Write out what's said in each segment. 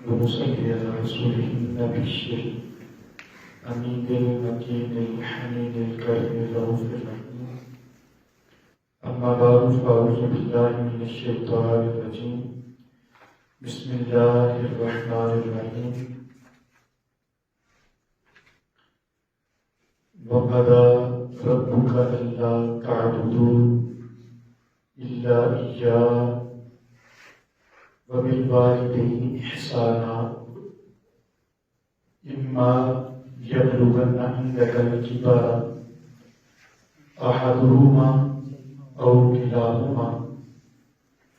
ونصلي على رسوله النبي الأمين المكين الحميد الكريم الرؤوف الرحيم. أما بعد فأعوذ بالله من الشيطان الرجيم. بسم الله الرحمن الرحيم. وقضى ربك ألا تعبدوا إلا إياه وبالوالدين إحسانا إما يبلغن عندك الكبر أحدهما أو كلاهما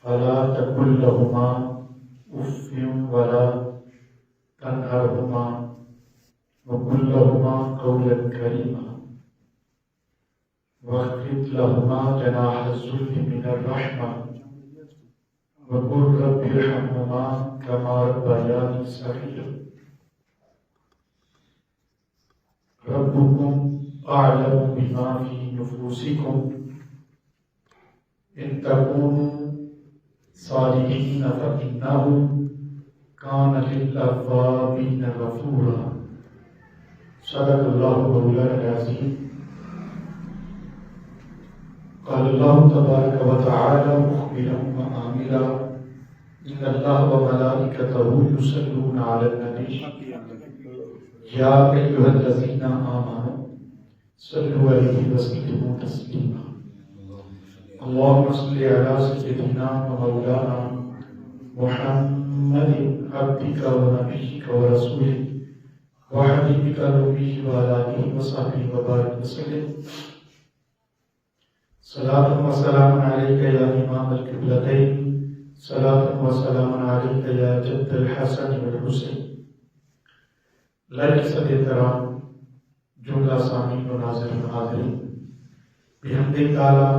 فلا تقل لهما أف ولا تنهرهما وقل لهما قولا كريما واخفض لهما جناح الذل من الرحمة وقل رب ارحمهما كما ربياني صغيرا. ربكم أعلم بما في نفوسكم إن تكونوا صالحين فإنه كان للأوابين غفورا. صدق الله مولانا العظيم. قال الله تبارك وتعالى مخبرا وآمرا إن الله وملائكته يصلون على النبي يا أيها الذين آمنوا صلوا عليه وسلموا تسليما. اللهم صل على سيدنا ومولانا محمد عبدك ونبيك ورسولك وحبيبك النبي وعلى آله وصحبه وبارك وسلم. صلاة وسلام عليك يا إمام القبلتين. صلاة وسلام عليك يا جد الحسن والحسين. لائق صدر احترام جملہ سامعین و ناظرین و حاضرین، بحمد تعالی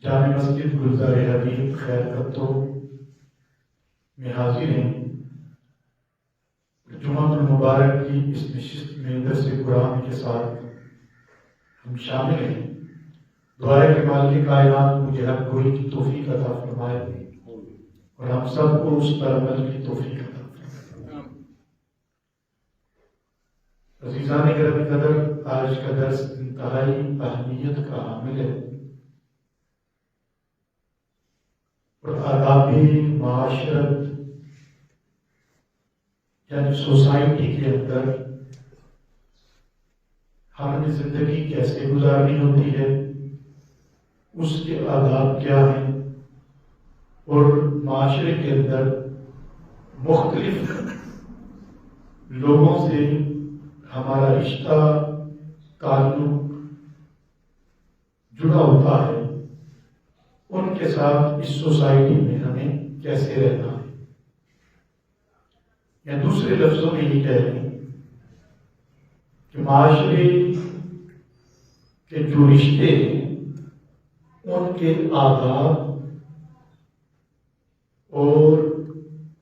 جامع مسجد گلزار حبیب خیر کتو میں حاضر ہیں. جمعہ المبارک کی اس نشست میں درس قرآن کے ساتھ ہم شامل ہیں. دعائے کہ مالک کائنات مجھے حق گوئی کی توفیق عطا فرمائے اور ہم سب کو اس پر عمل کی توفیق عطا فرمائے. عزیزان گرامی قدر، آج کا درس انتہائی اہمیت کا حامل ہے اور آداب معاشرت یعنی سوسائٹی کے اندر ہم نے زندگی کیسے گزارنی ہوتی ہے، اس کے آداب کیا ہیں اور معاشرے کے اندر مختلف لوگوں سے ہمارا رشتہ تعلق جڑا ہوتا ہے، ان کے ساتھ اس سوسائٹی میں ہمیں کیسے رہنا ہے. یا دوسرے لفظوں میں یہ کہہ لیں کہ معاشرے کے جو رشتے ہیں ان کے آداب اور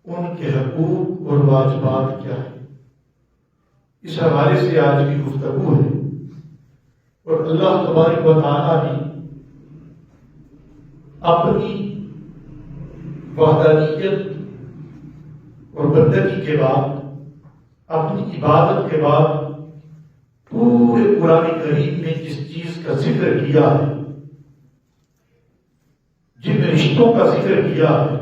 ان کے حقوق اور واجبات کیا ہیں، اس حوالے سے آج کی گفتگو ہے. اور اللہ تبارک و تعالیٰ نے اپنی وحدانیت اور بندگی کے بعد، اپنی عبادت کے بعد پورے قرآن کریم میں جس چیز کا ذکر کیا ہے، جن رشتوں کا ذکر کیا ہے،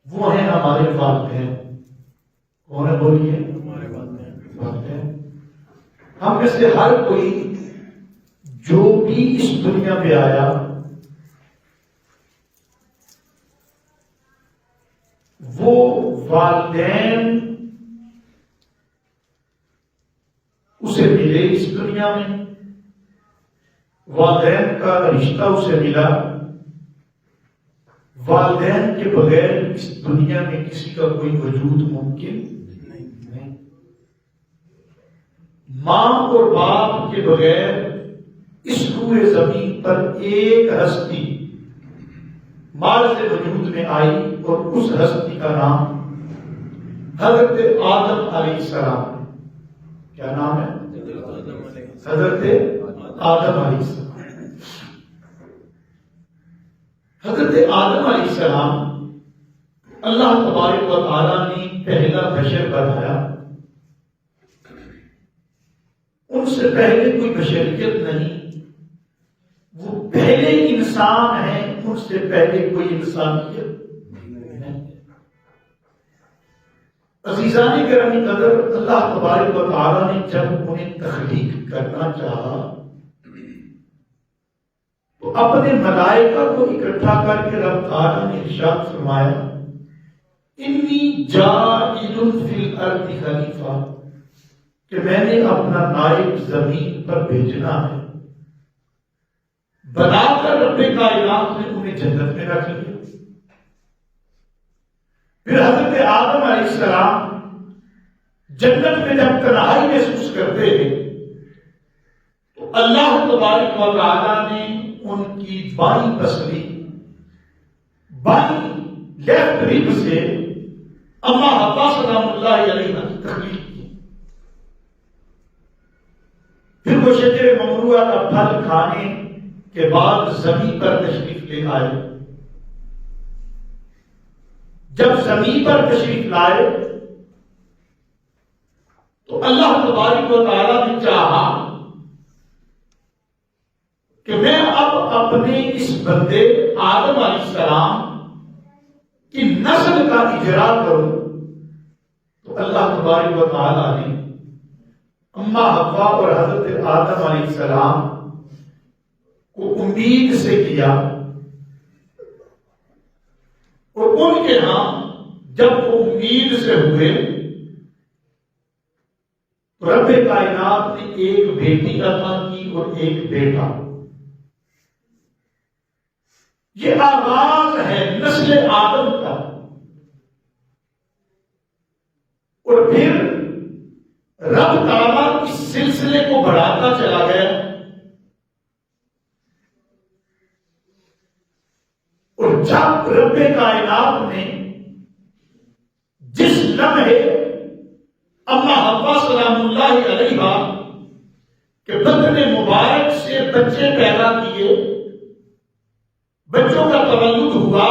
وہ ہیں ہمارے والدین. کون ہے بولیے؟ ہمارے والدین. ہم میں سے ہر کوئی جو بھی اس دنیا میں آیا وہ والدین اسے ملے اس دنیا میں، والدین کا رشتہ اسے ملا. والدین کے بغیر اس دنیا میں کسی کا کوئی وجود ممکن نہیں. ماں اور باپ کے بغیر اس روئے زمین پر ایک ہستی مال سے وجود میں آئی اور اس ہستی کا نام حضرت آدم علیہ السلام. کیا نام ہے؟ حضرت آدم علیہ السلام. حضرت آدم علیہ السلام اللہ تبارک و تعالیٰ نے پہلا بشر بنایا، ان سے پہلے کوئی بشریت نہیں، وہ پہلے انسان ہیں، ان سے پہلے کوئی انسانیت نہیں۔ عزیزان گرامی قدر، اللہ تبارک و تعالیٰ نے جب انہیں تخلیق کرنا چاہا تو اپنے ملائکہ کو اکٹھا کر کے رب تعالیٰ نے ارشاد فرمایا انی جاعل فی الارض خلیفہ، کہ میں نے اپنا نائب زمین پر بھیجنا ہے۔ بنا کر رب کائنات نے انہیں جنت میں رکھ لیا۔ پھر حضرت آدم علیہ السلام جنت میں جب تنہائی محسوس کرتے ہیں تو اللہ تبارک و تعالیٰ نے ان کی بائیں پسلی، بائیں لیفٹ رب سے اما حوا سلام اللہ علیہ کی تخلیق کی۔ پھر وہ شجر ممنوعہ کا پھل کھانے کے بعد زمین پر تشریف لے آئے۔ جب زمین پر تشریف لائے تو اللہ تبارک و تعالیٰ نے چاہا کہ میں اب اپنے اس بندے آدم علیہ السلام کی نسل کا اجرا کروں، تو اللہ تبارک و تعالیٰ نے اما حوا اور حضرت آدم علیہ السلام کو امید سے کیا، اور ان کے ہاں جب وہ امید سے ہوئے تو رب کائنات نے ایک بیٹی عطا کی اور ایک بیٹا۔ یہ آغاز ہے نسل آدم کا، اور پھر رب تعالیٰ اس سلسلے کو بڑھاتا چلا گیا، اور جب رب کائنات نے جس لمحے اما حوا سلام اللہ علیہ کے بدن مبارک سے بچے پیدا کیے، بچوں کا تولد ہوا،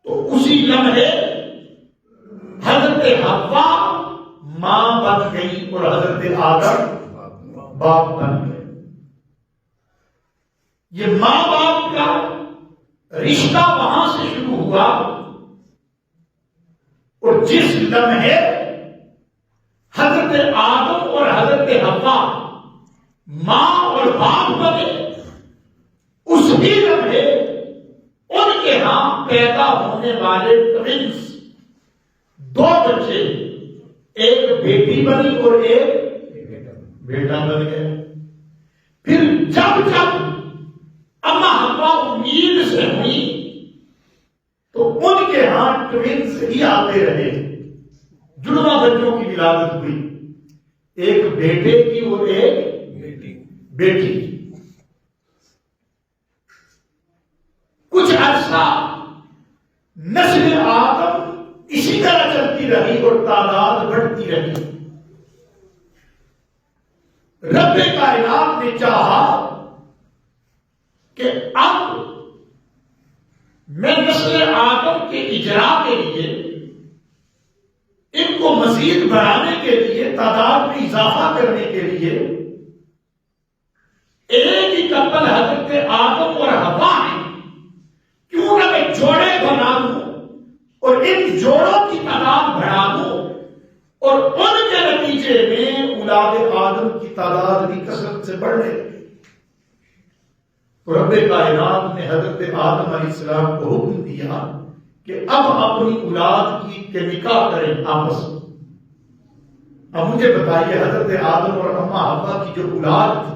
تو اسی لمحے حضرت حوا ماں بن گئی اور حضرت آدم باپ بن گئے۔ یہ ماں باپ کا رشتہ وہاں سے شروع ہوا، اور جس لمحے حضرت آدم اور حضرت حوا ماں اور باپ بنے، اس ہی لمحے ان کے ہاں پیدا ہونے والے ٹوینس، دو بچے، ایک بیٹی بنی اور ایک بیٹا بن گیا۔ پھر جب جب اما حوا امید سے ہوئی تو ان کے ہاں ٹوینس ہی آتے رہے، جڑواں بچوں کی ولادت ہوئی، ایک بیٹے کی اور ایک بیٹی کی۔ کچھ عرصہ نسل آدم اسی طرح چلتی رہی اور تعداد بڑھتی رہی۔ رب کائنات نے چاہا کہ اب میں نسل آدم کے اجرا کے لیے، ان کو مزید بڑھانے کے لیے، تعداد میں اضافہ کرنے کے لیے ایک ہی کپل حضرت آدم اور حوا ہیں، کیوں نہ میں جوڑے بنا دوں اور ان جوڑوں کی تعداد بڑھا دوں، اور ان کے نتیجے میں اولاد آدم کی تعداد بھی کثرت سے بڑھنے لگی۔ تو رب کائنات نے حضرت آدم علیہ السلام کو حکم دیا کہ اب اپنی اولاد کے نکاح کریں آپس میں۔ اب مجھے بتائیے، حضرت آدم اور اما حوا کی جو اولاد تھی،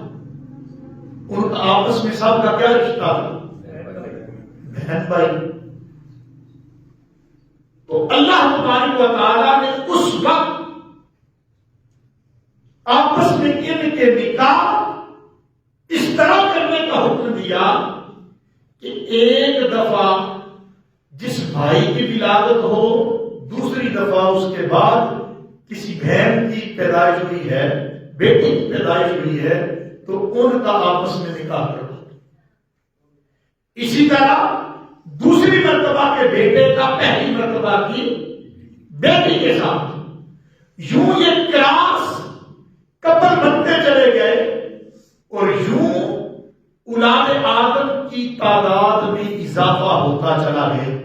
ان کا آپس میں سب کا کیا رشتہ تھا؟ بہن بھائی۔ تو اللہ تبارک و تعالیٰ نے اس وقت آپس میں ان کے نکاح اس طرح کرنے کا حکم دیا کہ ایک دفعہ جس بھائی کی ولادت ہو، دوسری دفعہ اس کے بعد کسی بہن کی پیدائش ہوئی ہے، بیٹی کی پیدائش ہوئی ہے، تو ان کا آپس میں نکاح کرو۔ اسی طرح دوسری مرتبہ کے بیٹے کا پہلی بیٹی کے ساتھ، یوں یہ کلاس کپل بنتے چلے گئے اور یوں اولاد آدم کی تعداد میں اضافہ ہوتا چلا گیا۔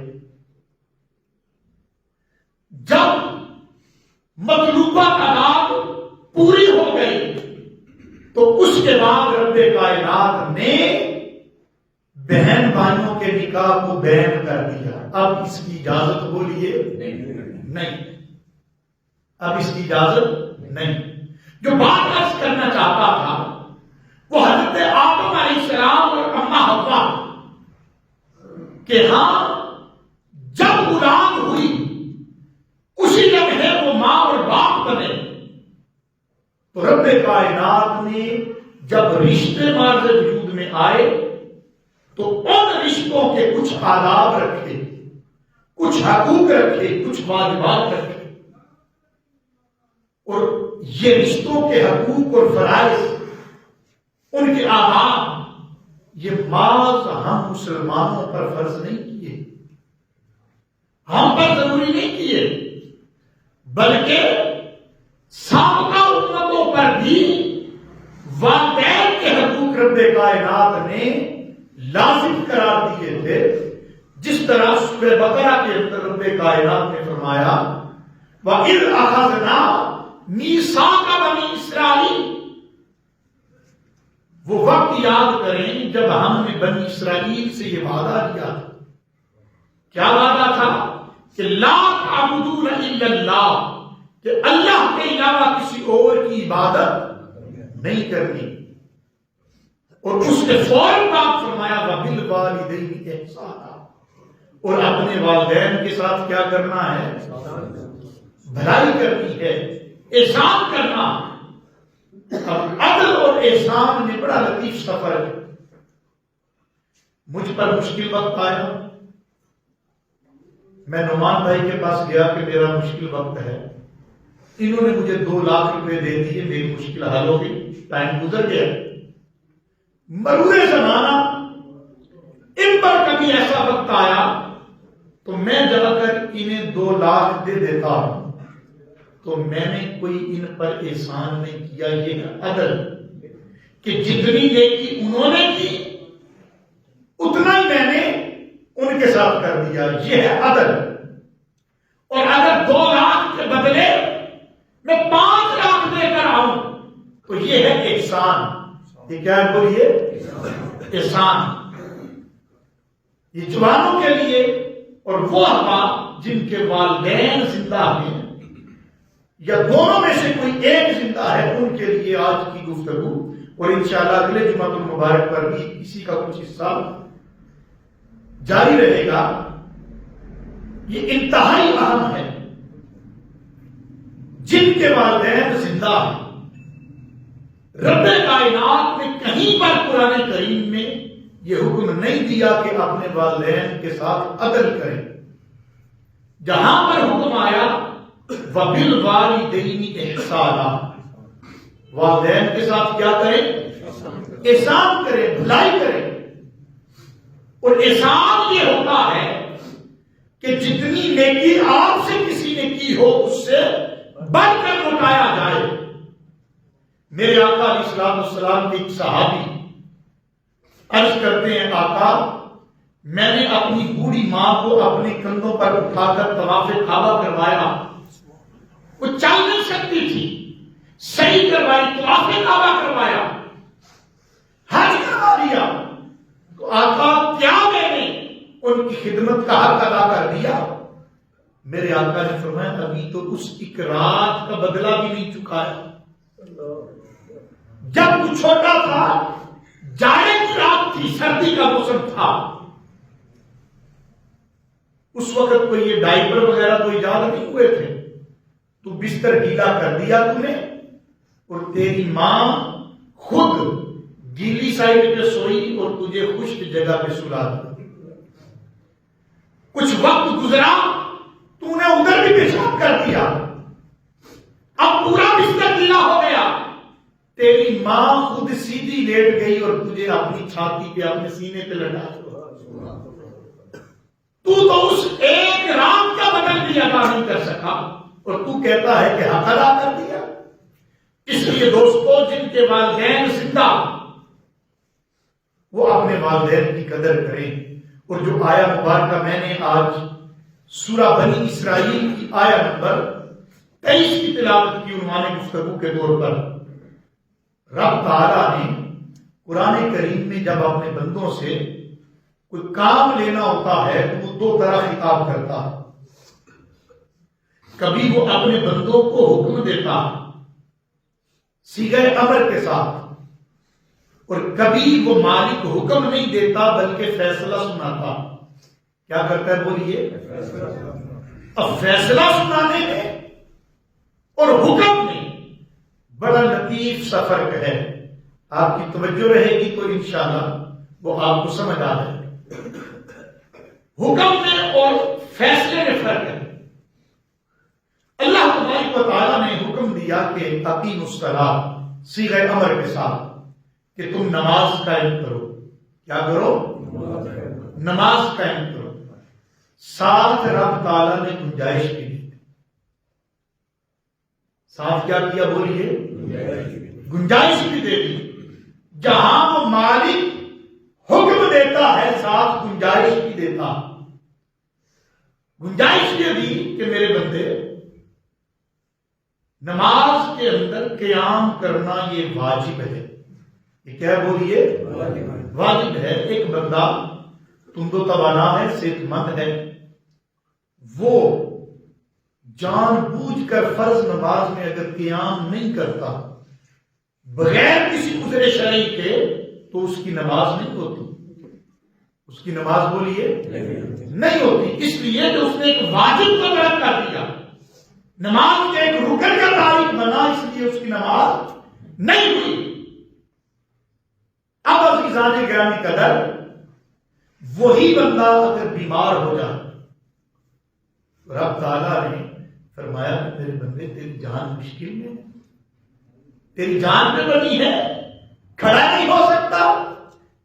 جب مطلوبہ تعداد پوری ہو گئی تو اس کے بعد رب کائنات نے بہن بھائیوں کے نکاح کو بین کر دیا۔ اب اس کی اجازت بولیے نہیں، اب اس کی اجازت نہیں۔ جو بات عرض کرنا چاہتا تھا وہ حضرت آدم علیہ السلام اور اماں حوا کہ ہاں جب اولاد ہوئی اسی لمحے وہ ماں اور باپ بنے، تو رب کائنات نے جب رشتے معرض وجود میں آئے تو ان رشتوں کے کچھ آداب رکھے، کچھ حقوق رکھے، کچھ واجبات رکھے، اور یہ رشتوں کے حقوق اور فرائض، ان کے آداب یہ بعض ہم مسلمانوں پر فرض نہیں کیے، ہم پر ضروری نہیں کیے، بلکہ سابقہ امتوں پر بھی والدین کے حقوق رب کائنات نے لازم قرار دیے تھے۔ جس طرح سورہ بقرہ کے اندر رب کائنات نے فرمایا وَإِذْ أَخَذْنَا مِيثَاقَ بَنِي إِسْرَائِیلَ، وہ وقت یاد کریں جب ہم نے بنی اسرائیل سے یہ وعدہ کیا تھا۔ کیا وعدہ تھا؟ کہ لا تعبدون الا اللہ، کہ اللہ کے علاوہ کسی اور کی عبادت نہیں کرنی، اور اس کے فوراً بعد فرمایا وَبِالْوَالِدَيْنِ إِحْسَانًا، اور اپنے والدین کے ساتھ کیا کرنا ہے؟ بھلائی کرنی ہے، احسان کرنا۔ اب عدل اور احسان میں بڑا لطیف سفر ہے۔ مجھ پر مشکل وقت آیا، میں نعمان بھائی کے پاس گیا کہ میرا مشکل وقت ہے، انہوں نے مجھے 2 لاکھ روپے دے دیے، میری مشکل حل ہو گئی، ٹائم گزر گیا۔ مرور زمانہ ان پر کبھی ایسا وقت آیا تو میں جا کر انہیں 2 لاکھ دے دیتا ہوں، تو میں نے کوئی ان پر احسان نہیں کیا، یہ عدل کہ جتنی نیکی انہوں نے کی اتنا ہی میں نے ان کے ساتھ کر دیا، یہ ہے عدل۔ اور اگر 2 لاکھ کے بدلے میں 5 لاکھ دے کر آؤں تو یہ ہے احسان۔ یہ کیا ہے بولیے؟ احسان۔ یہ جوانوں کے لیے اور وہ احباب جن کے والدین زندہ ہیں یا دونوں میں سے کوئی ایک زندہ ہے، ان کے لیے آج کی گفتگو، اور انشاءاللہ اگلے جمعہ المبارک پر بھی اسی کا کچھ حصہ جاری رہے گا۔ یہ انتہائی اہم ہے۔ جن کے والدین زندہ ہیں، رب کائنات نے کہیں پر قرآن کریم میں یہ حکم نہیں دیا کہ اپنے والدین کے ساتھ عدل کریں۔ جہاں پر حکم آیا وَبِالْوَالِدَيْنِ إِحْسَانًا، والدین کے ساتھ کیا کریں؟ احسان کریں، بھلائی کریں۔ اور احسان یہ ہوتا ہے کہ جتنی نیکی آپ سے کسی نے کی ہو اس سے بڑھ کر لوٹایا جائے۔ میرے آقا علیہ السلام کے ایک صحابی عرض کرتے ہیں آقا میں نے اپنی بوڑھی ماں کو اپنے کندھوں پر اٹھا کر طواف کعبہ کروایا، وہ چل نہیں سکتی تھی، صحیح کروائی، طواف کعبہ کروایا، حج کروا دیا، تو آقا کیا میں نے ان کی خدمت کا حق ادا کر دیا؟ میرے آقا نے فرمایا ابھی تو اس ایک رات کا بدلہ بھی نہیں چکایا۔ جب وہ چھوٹا تھا، جاڑے کی رات تھی، سردی کا موسم تھا، اس وقت کوئی یہ ڈائپر وغیرہ تو ایجاد نہیں ہوئے تھے، تو بستر گیلا کر دیا تم نے، اور تیری ماں خود گیلی سائڈ پہ سوئی اور تجھے خشک جگہ پہ سلا دی۔ کچھ وقت گزرا، تو نے ادھر بھی پیشاب کر دیا، اب پورا بستر گیلا ہو گیا، تیری ماں خود سیدھی لیٹ گئی اور تجھے اپنی چھاتی پہ اپنے سینے پہ لٹا دیا۔ تو اس ایک رات کا بدل بھی ادا نہیں کر سکا۔ اور تو کہتا ہے کہ حق ادا کر دیا. اس لیے دوستو جن کے والدین زندہ وہ اپنے والدین کی قدر کریں. اور جو آیا مبارکہ میں نے آج سورہ بنی اسرائیل کی آیا نمبر 23 کی تلاوت کی عنوان گفتگو کے طور پر، رب تعالیٰ نے قرآن کریم میں جب اپنے بندوں سے کوئی کام لینا ہوتا ہے تو وہ دو طرح خطاب کرتا ہے. کبھی وہ اپنے بندوں کو حکم دیتا صیغہ امر کے ساتھ، اور کبھی وہ مالک حکم نہیں دیتا بلکہ فیصلہ سناتا. کیا کرتا ہے بولیے؟ اب فیصلہ سنانے میں اور حکم میں بڑا لطیف سا فرق ہے. آپ کی توجہ رہے گی تو انشاءاللہ وہ آپ کو سمجھ آ جائے. حکم میں اور فیصلے میں فرق ہے. اللہ تبارک و تعالیٰ نے حکم دیا کہ اقیموا الصلاۃ صیغہ امر کے ساتھ کہ تم نماز قائم کرو. کیا کرو؟ نماز قائم کرو. ساتھ رب تعالیٰ نے گنجائش بھی دی. ساتھ کیا کیا بولیے؟ گنجائش بھی دے دی. جہاں وہ مالک حکم دیتا ہے ساتھ گنجائش بھی دیتا. گنجائش یہ دی کہ میرے بندے نماز کے اندر قیام کرنا یہ واجب ہے. یہ کیا بولیے؟ واجب ہے. ایک بندہ تم تو توانا ہے، صحت مند ہے، وہ جان بوجھ کر فرض نماز میں اگر قیام نہیں کرتا بغیر کسی عذر شرعی کے تو اس کی نماز نہیں ہوتی. اس کی نماز بولیے نہیں ہوتی. اس لیے کہ اس نے ایک واجب کو ترک کر دیا، نماز کے ایک رکن کا تارک بنا، اس لیے اس کی نماز نہیں ہوئی. اب عزیزان گرامی قدر وہی بندہ اگر بیمار ہو جائے، رب تعالیٰ نے فرمایا کہ میرے بندے تیری جان مشکل میں ہے، تیری جان پہ بنی ہے، کھڑا نہیں ہو سکتا،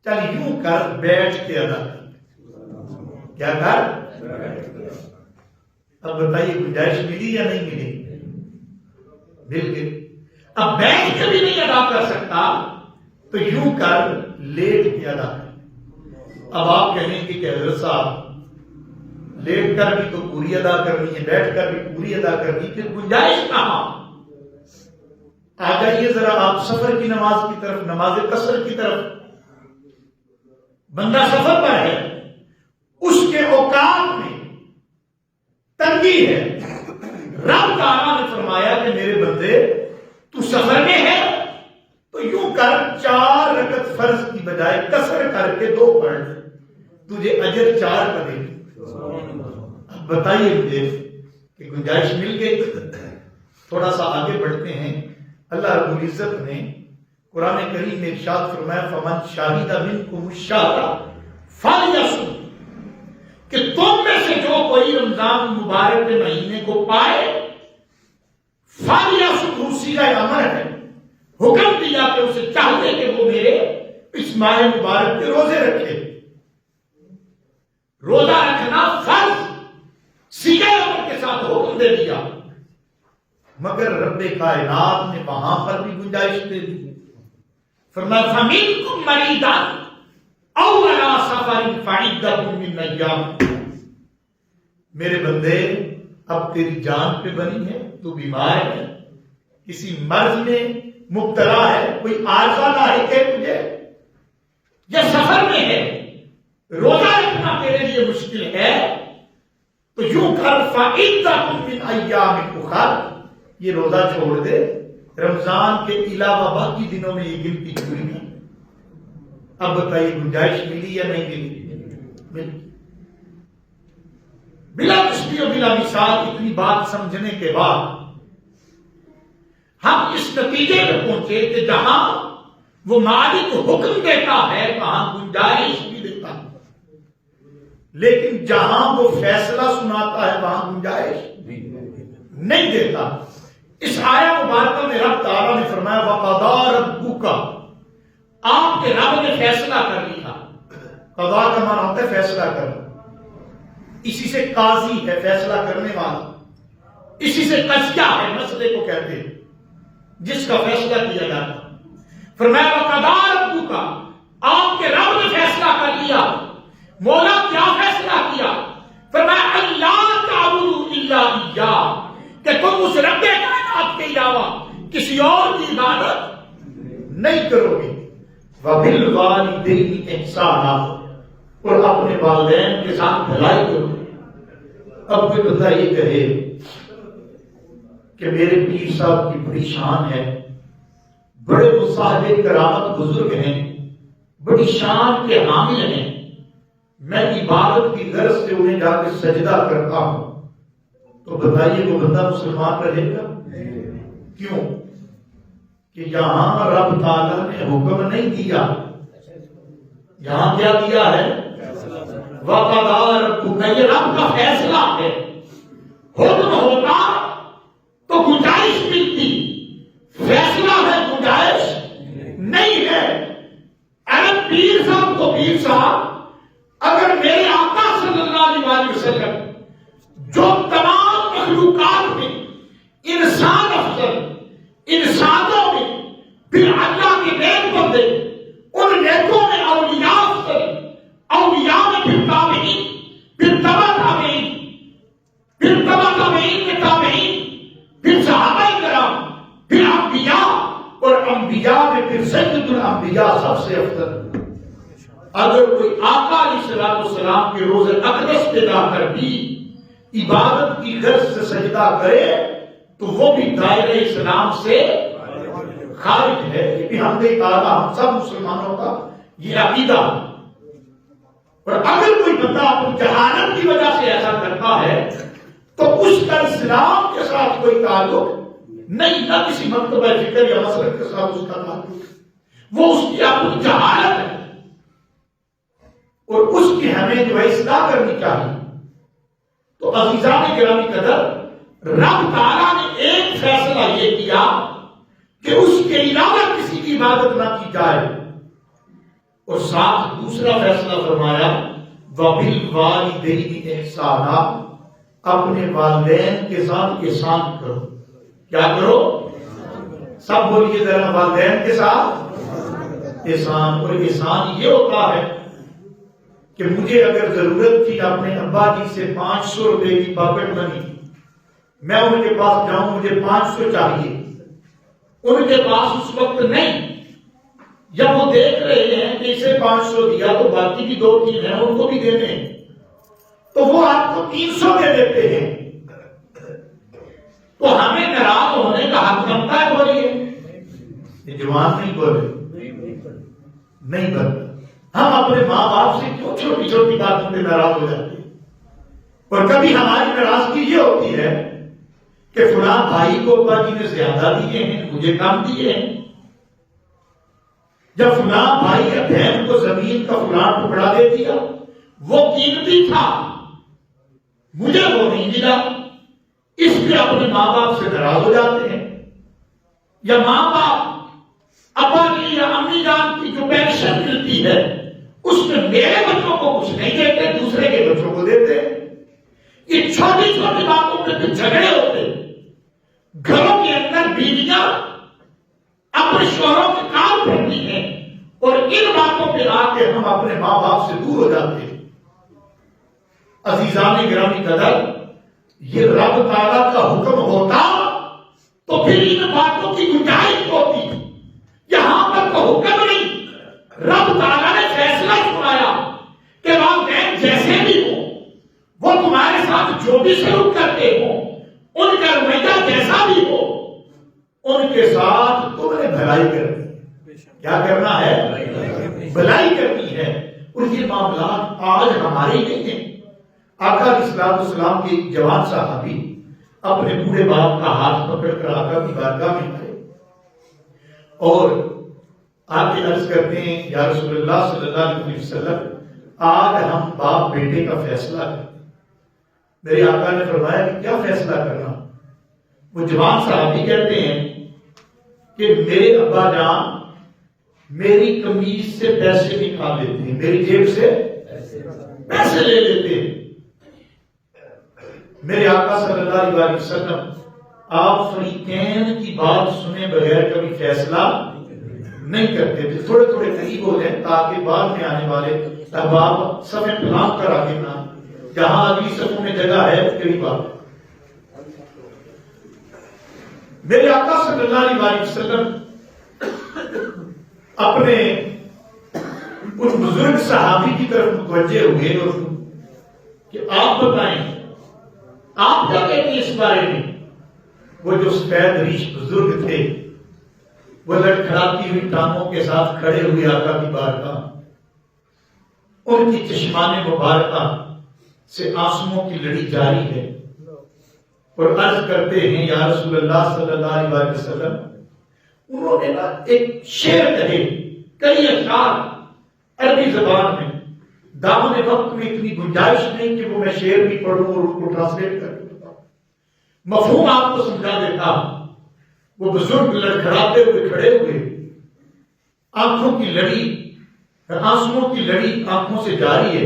چل یوں کر بیٹھ کے ادا کر. کیا کر؟ اب بتائیے گنجائش ملی یا نہیں ملی؟ بالکل. اب بیٹھ کے بھی نہیں ادا کر سکتا تو یوں کر لیٹ کے ادا کر. اب آپ کہیں گے کہ حضرت صاحب لیٹ کر بھی تو پوری ادا کرنی ہے، بیٹھ کر بھی پوری ادا کرنی ہے، پھر گنجائش کہاں؟ آ جائیے ذرا آپ سفر کی نماز کی طرف، نماز قصر کی طرف. بندہ سفر پر ہے، اس کے اوقات میں تنگی ہے. رب تعالیٰ نے فرمایا کہ میرے بندے تو سفر میں ہے تو یوں کر 4 رکعت فرض کی بجائے قصر کر کے 2 پڑھ، تجھے اجر 4 کا دے. اب بتائیے مجھے کہ گنجائش مل گئی. تھوڑا سا آگے بڑھتے ہیں. اللہ رب العزت نے قرآن کریم میں ارشاد فرمایا فمن شاہد منکم الشہر فلیصم، کہ تم میں سے جو کوئی رمضان مبارک کے مہینے کو پائے، فلیصم صیغہ امر ہے، حکم دیا کہ اسے چاہیے کہ وہ میرے اس ماہ مبارک کے روزے رکھے. روزہ رکھنا فرض صیغہ امر کے ساتھ حکم دے دیا، مگر رب کائنات نے وہاں پر بھی گنجائش دے دی. فرمایا فَمِنْكُمْ مَرِيضًا أَوْ عَلَىٰ سَفَرٍ فَعِدَّةٌ مِّنْ أَيَّامٍ. میرے بندے اب تیری جان پہ بنی ہے، تو بیمار ہے، کسی مرض میں مبتلا ہے، کوئی عارضہ لاحق ہے تجھے، یا سفر میں ہے، روزہ رکھنا تیرے لیے مشکل ہے، تو یوں کر فَعِدَّةٌ مِّنْ أَيَّامٍ أُخَرَ، یہ روزہ چھوڑ دے، رمضان کے علاوہ باقی دنوں میں یہ گنتی پوری نہیں. اب بتائیے گنجائش ملی یا نہیں ملی؟ بلا تشبیہ و بلا مثال اتنی بات سمجھنے کے بعد ہم اس نتیجے پہ پہنچے کہ جہاں وہ مالک حکم دیتا ہے وہاں گنجائش بھی دیتا ہے، لیکن جہاں وہ فیصلہ سناتا ہے وہاں گنجائش نہیں دیتا. اس آیہ مبارکہ میں رب تعالیٰ نے فرمایا وَقَضَىٰ رَبُّكَ، آپ کے رب نے فیصلہ کر لیا. قضاء کا معنی ہوتا ہے فیصلہ کرنا، اسی سے قاضی ہے فیصلہ کرنے والا. اسی سے قضیہ ہے مسئلے کو کہتے ہیں جس کا فیصلہ کیا جاتا. فرمایا وقضى ربک، آپ کے رب نے فیصلہ کر لیا. مولا کیا فیصلہ کیا؟ فرمایا اللہ تعبدوا الا ایاہ، کہ تم اس رب کائنات کے علاوہ کسی اور کی عبادت نہیں کرو گے. وبالوالدین احسانا، اور اپنے والدین کے ساتھ بھلائی کرو. اب کوئی بندہ یہ کہے کہ میرے پیر صاحب کی بڑی شان ہے، بڑے مصاحب کرامت بزرگ ہیں، بڑی شان کے حامل ہیں، میں عبادت کی غرض سے انہیں جا کے سجدہ کرتا ہوں، تو بتائیے وہ بندہ مسلمان رہے گا؟ کیوں کہ یہاں رب تعالیٰ نے حکم نہیں دیا، یہاں کیا دیا ہے؟ وقضى ربک، یہ رب کا فیصلہ ہے. حکم ہوتا تو گنجائش ملتی، فیصلہ ہے گنجائش نہیں ہے. اگر پیر صاحب کو پیر صاحب، اگر میرے آقا صلی اللہ علیہ وسلم جو تمام مخلوقات میں انسان افضل، انسانوں میں پھر اللہ کے نیک بندے، ان نیکوں میں اولیاء افضل، اولیاء میں پھر تابعین، پھر تبع تابعین، پھر تبع تابعین میں تابعین، پھر صحابہ کرام، پھر انبیاء، اور انبیاء میں پھر سید الانبیاء سب سے افضل. اگر کوئی آقا علیہ السلام کے روز اقدس پہ جا کر بھی عبادت کی غرض سے سجدہ کرے تو وہ بھی دائرہ اسلام سے خارج ہے. یہ بھی ہم نے کہا، ہم سب مسلمانوں کا یہ عقیدہ. اور اگر کوئی بندہ اپنی جہالت کی وجہ سے ایسا کرتا ہے تو اس کا اسلام کے ساتھ کوئی تعلق نہیں، نہ کسی مکتبہ فکر یا مسلک کے ساتھ اس کا تعلق، وہ اس کی اپنی جہالت ہے. اور اس کی ہمیں جو ہے اصلاح کرنی چاہیے. تو عزیزان گرامی قدر، رب تعالیٰ نے ایک فیصلہ یہ کیا کہ اس کے علاوہ کسی کی عبادت نہ کی جائے، اور ساتھ دوسرا فیصلہ فرمایا وبالوالدین احسانا، اپنے والدین کے ساتھ احسان کرو. کیا کرو؟ سب بولیے ذرا، والدین کے ساتھ احسان. اور احسان یہ ہوتا ہے کہ مجھے اگر ضرورت تھی اپنے ابا جی سے 500 روپے کی پاکٹ منی، میں ان کے پاس جاؤں، مجھے 500 چاہیے، ان کے پاس اس وقت نہیں، یا وہ دیکھ رہے ہیں کہ اسے 500 دیا تو باقی بھی 2-3 ہیں ان کو بھی دینے ہیں، تو وہ آپ کو 300 دے دیتے ہیں، تو ہمیں ناراض ہونے کا حق بنتا ہے. بولیے، یہ جوان نہیں بولے، نہیں بنتا. ہم اپنے ماں باپ سے کیوں چھوٹی چھوٹی باتوں پہ ناراض ہو جاتے ہیں؟ اور کبھی ہماری ناراضگی یہ ہوتی ہے کہ فلاں بھائی کو ابا جی نے زیادہ دیے ہیں، مجھے کم دیے ہیں، یا فلاں بھائی یا بہن کو زمین کا فلاں ٹکڑا دے دیا، وہ قیمتی تھا، مجھے وہ نہیں ملا. اس لیے اپنے ماں باپ سے ناراض ہو جاتے ہیں. یا ماں باپ ابا جی یا امی جان کی جو پینشن ملتی ہے اس میں میرے بچوں کو کچھ نہیں دیتے، دوسرے کے بچوں کو دیتے. یہ چھوٹی چھوٹی باتوں پہ پھر جھگڑے ہوتے. گھروں کے اندر بیویاں اپنے شوہروں کے کام کرتی ہیں اور ان باتوں پہ آ کے ہم اپنے ماں باپ سے دور ہو جاتے ہیں. عزیزان گرامی قدر، یہ رب تعالیٰ کا حکم ہوتا تو پھر ان باتوں کی گنجائش ہوتی. یہاں پر تو حکم نہیں، رب تعالیٰ نے فیصلہ سنایا کہ والدین جیسے بھی ہو، وہ تمہارے ساتھ جو بھی سلوک کرتے ہو، ان کا رویہ جیسا بھی ہو، ان کے ساتھ تم نے بھلائی کرنی. کیا کرنا ہے؟ بھلائی کرنی ہے. اور یہ معاملات آج ہمارے نہیں ہیں. آقا علیہ السلام کے جوان صحابی اپنے بوڑھے باپ کا ہاتھ پکڑ کر آقا کی بارگاہ میں آئے اور آگے عرض کرتے ہیں، یا رسول اللہ صلی اللہ علیہ وسلم، آج ہم باپ بیٹے کا فیصلہ کریں. میرے آقا نے فرمایا کہ کیا فیصلہ کرنا؟ وہ جوان صحابی کہتے ہیں کہ میرے ابا جان میری قمیض سے پیسے نکال لیتے ہیں، میری جیب سے پیسے لے لیتے ہیں. میرے آقا صلی اللہ علیہ وسلم آپ فریقین کی بات سنے بغیر کبھی فیصلہ نہیں کرتے تھے. تھوڑے تھوڑے قریب ہو جائیں تاکہ بعد میں آنے والے احباب صفیں پلان کر آگے نہ، جہاں اگلی صفوں میں جگہ ہے قریب آ. میرے آقا صلی اللہ علیہ وسلم اپنے اس بزرگ صحابی کی طرف متوجہ ہوئے اور کہ آپ بتائیں آپ کیا کہتے ہیں اس بارے میں. وہ جو سفید ریش بزرگ تھے وہ لڑکھڑاتی ہوئی ٹانگوں کے ساتھ کھڑے ہوئے آقا کی بارگاہ، ان کی چشمان مبارکہ سے آنسوؤں کی لڑی جاری ہے اور عرض کرتے ہیں یا رسول اللہ صلی اللہ علیہ وسلم. انہوں نے ایک شعر کہے، کئی اشعار عربی زبان میں. دامن وقت میں اتنی گنجائش نہیں کہ وہ میں شعر بھی پڑھوں اور اس کو ٹرانسلیٹ کر کے بتاؤں. مفہوم آپ کو سمجھا دیتا. وہ بزرگ لڑکھڑاتے ہوئے کھڑے ہوئے، آنکھوں کی لڑی، آنسوؤں کی لڑی آنکھوں سے جاری ہے.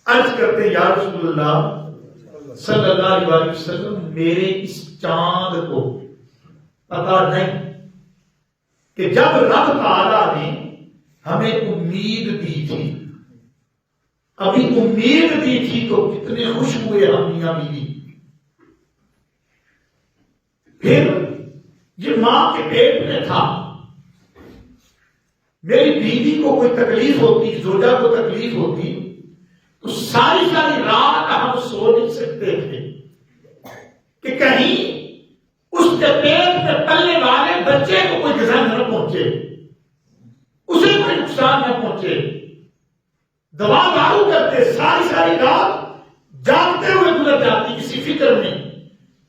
عرض کرتے یا رسول اللہ صلی اللہ علیہ وسلم، میرے اس چاند کو پتا نہیں کہ جب رب تعالیٰ نے ہمیں امید دی تھی، ابھی امید دی تھی تو کتنے خوش ہوئے ہم میاں بیوی. پھر یہ ماں کے پیٹ میں تھا، میری بیوی کو کوئی تکلیف ہوتی، زوجہ کو تکلیف ہوتی تو ساری ساری رات ہم سو نہیں سکتے تھے کہ کہیں اس کے پیٹ میں پلنے والے بچے کو کوئی غذا نہ پہنچے، اسے کوئی نقصان نہ پہنچے. دوا دارو کرتے، ساری ساری رات جاگتے ہوئے گزر جاتی اسی فکر میں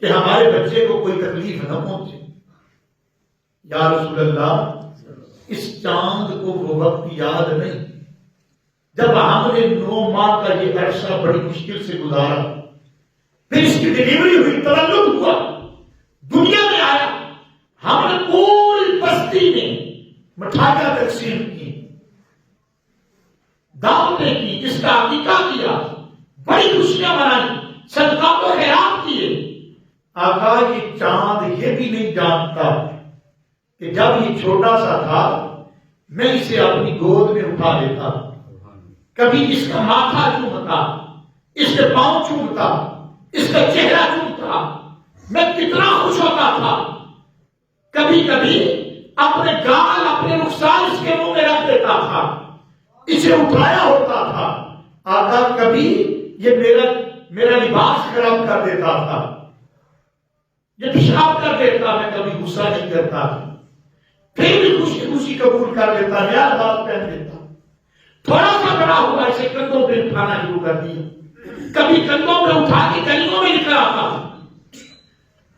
کہ ہمارے بچے کو کوئی تکلیف نہ پہنچے. یا رسول اللہ، اس چاند کو وہ وقت یاد نہیں جب ہم نے 9 ماہ کا یہ عرصہ بڑی مشکل سے گزارا، پھر اس کی ڈلیوری ہوئی، تولد ہوا، دنیا میں آیا، ہم نے پوری بستی میں مٹھائیاں تقسیم کی، دعوتیں کی، اس کا عقیقہ کیا، بڑی خوشیاں منائی، صدقات و خیرات کیے. آقا یہ چاند یہ بھی نہیں جانتا کہ جب یہ چھوٹا سا تھا میں اسے اپنی گود میں اٹھا لیتا، کبھی اس کا ماتھا چومتا، اس کے پاؤں چومتا، اس کا چہرہ چومتا، میں کتنا خوش ہوتا تھا. کبھی کبھی اپنے گال، اپنے رخسار اس کے منہ میں رکھ دیتا تھا، اسے اٹھایا ہوتا تھا. آقا کبھی یہ میرا لباس خراب کر دیتا تھا، یہ پیشاب کر دیتا، میں کبھی غصہ نہیں کرتا، پھر بھی خوشی خوشی قبول کر لیتا، نیا لباس پہن لیتا. تھوڑا سا بڑا ہوا اسے کندھوں پہ اٹھانا شروع کر دیا، کبھی کندھوں پہ اٹھا کے گلیوں میں نکل آتا.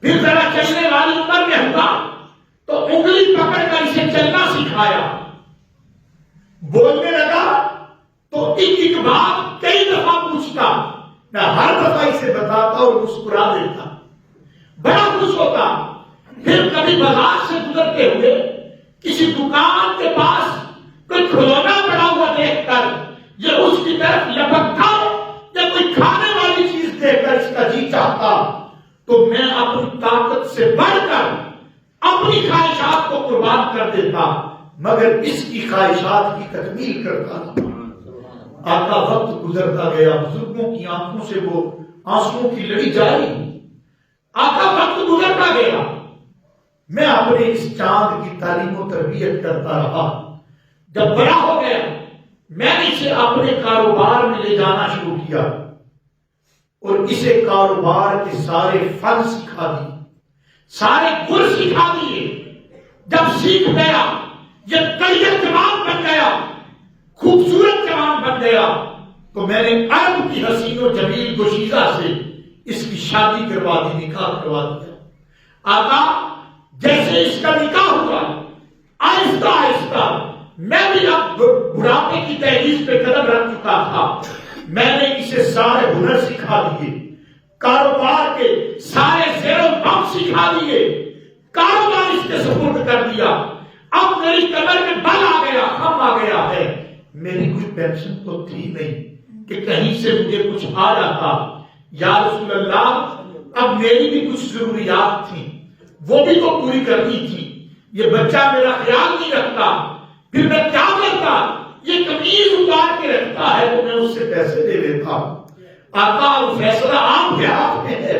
پھر ذرا چلنے والی عمر میں ہوا تو انگلی پکڑ کر اسے چلنا سکھایا. بولنے لگا تو ایک ایک بات کئی دفعہ پوچھتا، میں ہر دفعہ اسے بتاتا اور مسکرا دیتا، بڑا خوش ہوتا. پھر کبھی بازار سے گزرتے ہوئے کسی دکان کے پاس کوئی کھلونا پڑا ہوا دیکھ کر یہ اس کی طرف لپکتا یا کوئی کھانے والی چیز دیکھ کر اس کا جی چاہتا تو میں اپنی طاقت سے بڑھ کر اپنی خواہشات کو قربان کر دیتا، مگر اس کی خواہشات کی تکمیل کرتا تھا. آقا وقت گزرتا گیا، بزرگوں کی آنکھوں سے وہ آنسوؤں کی لڑی جاری. آقا وقت گزرتا گیا، میں اپنے اس چاند کی تعلیم و تربیت کرتا رہا. جب بڑا ہو گیا میں نے اسے اپنے کاروبار میں لے جانا شروع کیا اور اسے کاروبار کے سارے فن سکھا دیے، سارے گر سکھا دیے. جب سیکھ گیا، یہ کریئر جوان بن گیا، خوبصورت جوان بن گیا، تو میں نے عرب کی حسین و جمیل گشیزہ سے اس کی شادی کروا دی، نکاح کروا دیا. آقا جیسے اس کا نکاح ہوا، آہستہ آہستہ میں بھی اب بڑھاپے کی دہلیز پہ قدم رکھ چکا تھا. میں نے اسے سارے ہنر سکھا دیے، کاروبار کے سارے زیر و بم سکھا دیے، کاروبار اس کے سپرد کر دیا. اب میری کمر میں بل آ گیا، خم آ گیا ہے. میری کوئی پینشن تو تھی نہیں کہ کہیں سے مجھے کچھ آ جاتا، یا رسول اللہ اب میری بھی کچھ ضروریات تھیں، وہ بھی تو پوری کرنی تھی، یہ بچہ میرا خیال نہیں رکھتا، پھر میں کیا کرتا؟ یہ قمیض اتار کے رکھتا ہے تو میں اس سے پیسے لے لیتا۔ آقا فیصلہ آپ کے ہاتھ میں ہے،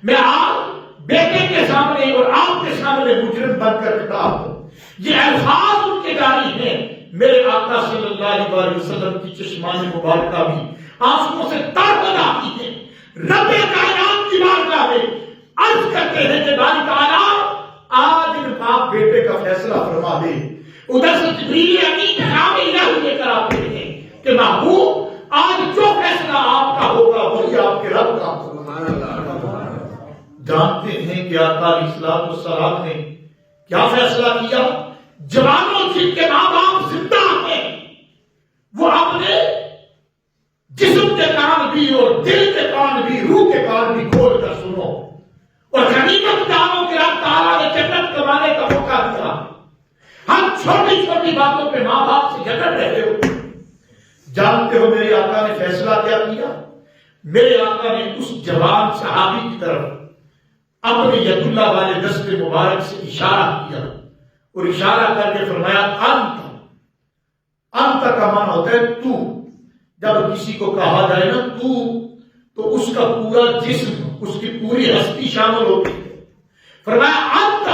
میں آپ بیٹے کے سامنے اور آپ کے سامنے مجرم بن کر کھڑا ہوں۔ یہ الفاظ ان کے جاری ہیں، میرے آقا صلی اللہ علیہ وسلم کی چشمان مبارکہ بھی آنسوؤں سے تر ہو جاتی ہیں۔ رب کائنات کی بارگاہ میں عرض کرتے ہیں کہ باری تعالیٰ آج ان باپ بیٹے کا فیصلہ فرما دے۔ ادھر سے جبریل امین پیغام الہی لے کر آتے ہیں کہ محبوب آج جو فیصلہ آپ کا ہوگا وہی آپ کے رب کا ہوگا۔ جانتے ہیں کہ آقا علیہ الصلوۃ والسلام نے کیا فیصلہ کیا؟ جوانوں جن کے ماں باپ زندہ ہیں وہ اپنے جسم کے کان بھی اور دل کے کان بھی، روح کے کان بھی کھول کر سنو، اور غنیمت داروں کے رب تعالیٰ نے جنت کمانے کا موقع دیا۔ ہم چھوٹی چھوٹی باتوں پہ ماں باپ سے جھگڑ رہے ہو۔ جانتے ہو میرے آقا نے فیصلہ کیا کیا؟ میرے آقا نے اس جوان صحابی کی طرف اپنے ید اللہ والے دست مبارک سے اشارہ کیا اور اشارہ کر کے فرمایا انت کا معنی ہوتا ہے تو۔ جب کسی کو کہا جائے نا تو اس کا پورا جسم، اس کی پوری ہستی شامل ہوتی ہے۔ فرمایا انت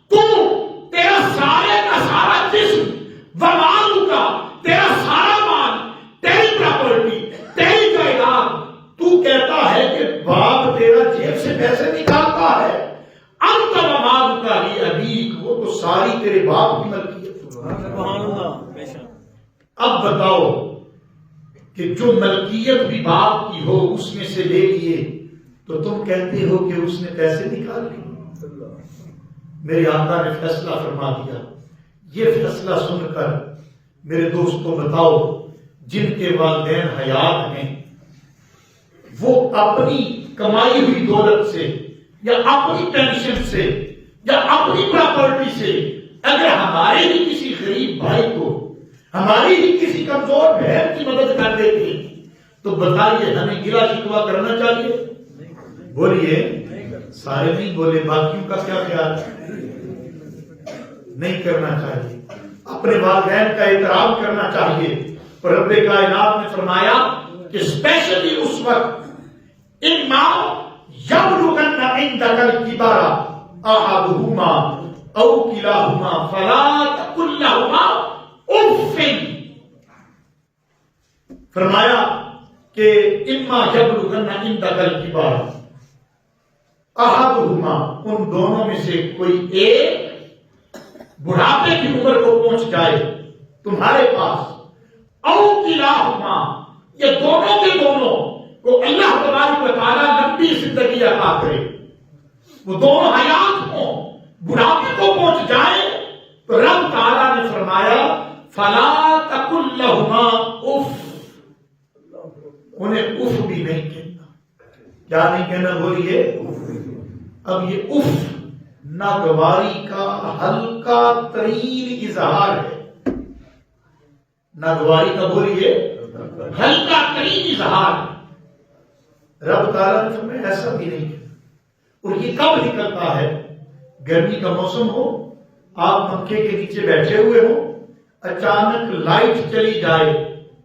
تو، تیرا سارے کا سارا جسم، ومالو کا، تیرا سارا مال، تیری پراپرٹی، تیری جائیداد۔ تو کہتا ہے کہ باپ تیرا جیب سے پیسے نکالتا ہے، انت ومالو کا لی ابیک، وہ تو ساری تیرے باپ کی ملکیت۔ اب بتاؤ کہ جو ملکیت بھی باپ کی ہو اس میں سے لے لیے تو تم کہتے ہو کہ اس نے پیسے نکال لیے۔ میرے آقا نے فیصلہ فرما دیا۔ یہ فیصلہ سن کر میرے دوستوں بتاؤ جن کے والدین حیات ہیں وہ اپنی کمائی ہوئی دولت سے یا اپنی پینشن سے یا اپنی پراپرٹی سے اگر ہمارے ہی کسی غریب بھائی کو، ہماری ہی کسی کمزور بہن کی مدد کر دیتے تو بتائیے ہمیں گلا شکوہ کرنا چاہیے؟ بولیے، سارے نہیں بولے، باقیوں کا کیا خیال ہے؟ نہیں کرنا چاہیے۔ اپنے والدین کا احترام کرنا چاہیے۔ اور رب کائنات نے فرمایا کہ اسپیشلی اس وقت اما یبلغن عندک الکبر احدہما او کلاہما فلا تقل لہما اف، فرمایا کہ اما یبلغن عندک الکبر احدہما، ان دونوں میں سے کوئی ایک بڑھاپے کی عمر کو پہنچ جائے تمہارے پاس، او کلاہما، یہ دونوں کے دونوں کو اللہ تبارک و تعالیٰ لمبی زندگی عطا کرے، وہ دونوں حیات ہوں، بڑھاپے کو پہنچ جائے تو رب تعالیٰ نے فرمایا فلا تقل لہما اف، انہیں اف بھی نہیں کہنا۔ کیا نہیں کہنا؟ بولیے۔ اب یہ اف ناگواری کا ہلکا ترین اظہار ہے۔ ناگواری کا بولیے ہلکا ترین اظہار۔ رب تعالیٰ نے فرمایا ایسا بھی نہیں کہنا۔ اور یہ کب نکلتا ہے؟ گرمی کا موسم ہو، آپ پنکھے کے نیچے بیٹھے ہوئے ہو، اچانک لائٹ چلی جائے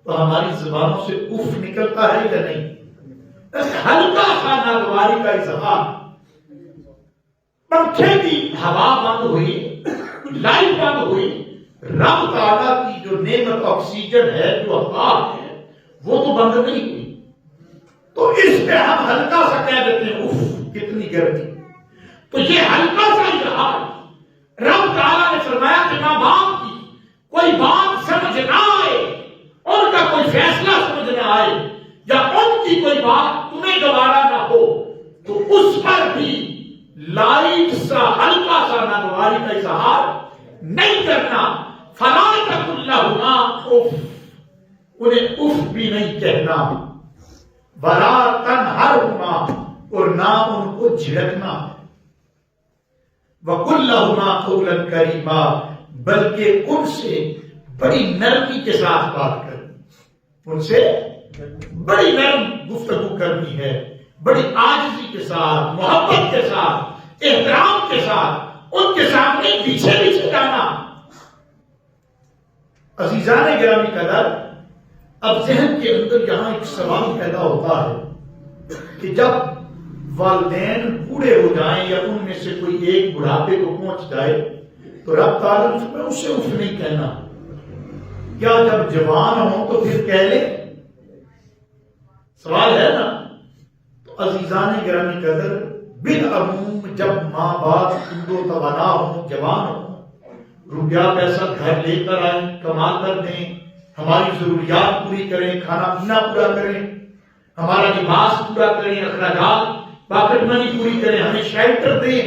تو ہماری زبانوں سے اف نکلتا ہے یا نہیں؟ ہلکا سا ناگواری کا اظہار۔ پنکھے کی ہوا بند ہوئی، لائٹ بند ہوئی، رب تعالیٰ کی جو نعمت آکسیجن ہے، جو ہوا ہے، وہ تو بند نہیں ہوئی، تو اس پہ ہم ہلکا سا کہہ دیتے ہیں اف کتنی گرمی۔ تو یہ ہلکا سا اظہار رب تعالیٰ نے فرمایا کہ ماں باپ کی کوئی بات سمجھ نہ آئے، ان کا کوئی فیصلہ سمجھ نہ آئے، یا ان کی کوئی بات تمہیں گوارا نہ ہو تو اس پر بھی لائٹ سا ہلکا سا ناگواری کا اظہار نہیں کرنا۔ فلا تقل لہما اف، انہیں اف بھی نہیں کہنا۔ ولا تنہرہما، اور نہ ان کو جھڑکنا۔ وقل لہما قولا کریما، بلکہ ان سے بڑی نرمی کے ساتھ بات کرنی، ان سے بڑی نرم گفتگو کرنی ہے۔ بڑی عاجزی کے ساتھ، محبت کے ساتھ، احترام کے ساتھ ان کے سامنے پیچھے پیچھے جانا۔ عزیزان گرامی قدر، اب ذہن کے اندر یہاں ایک سوال پیدا ہوتا ہے کہ جب والدین بوڑھے ہو جائیں یا ان میں سے کوئی ایک بڑھاپے کو پہنچ جائے تو رب تعالیٰ میں اسے اف نہیں کہنا، کیا جب جوان ہوں تو پھر کہہ لے؟ سوال ہے نا۔ تو عزیزان گرامی قدر، بالعموم جب ماں باپ تندو توانا ہوں، جوان ہوں، روپیہ پیسہ گھر لے کر آئیں، کما کر دیں، ہماری ضروریات پوری کریں، کھانا پینا پورا کریں، ہمارا لباس پورا کریں، اخراجات پاکٹ منی پوری کریں، ہمیں شیلٹر دیں،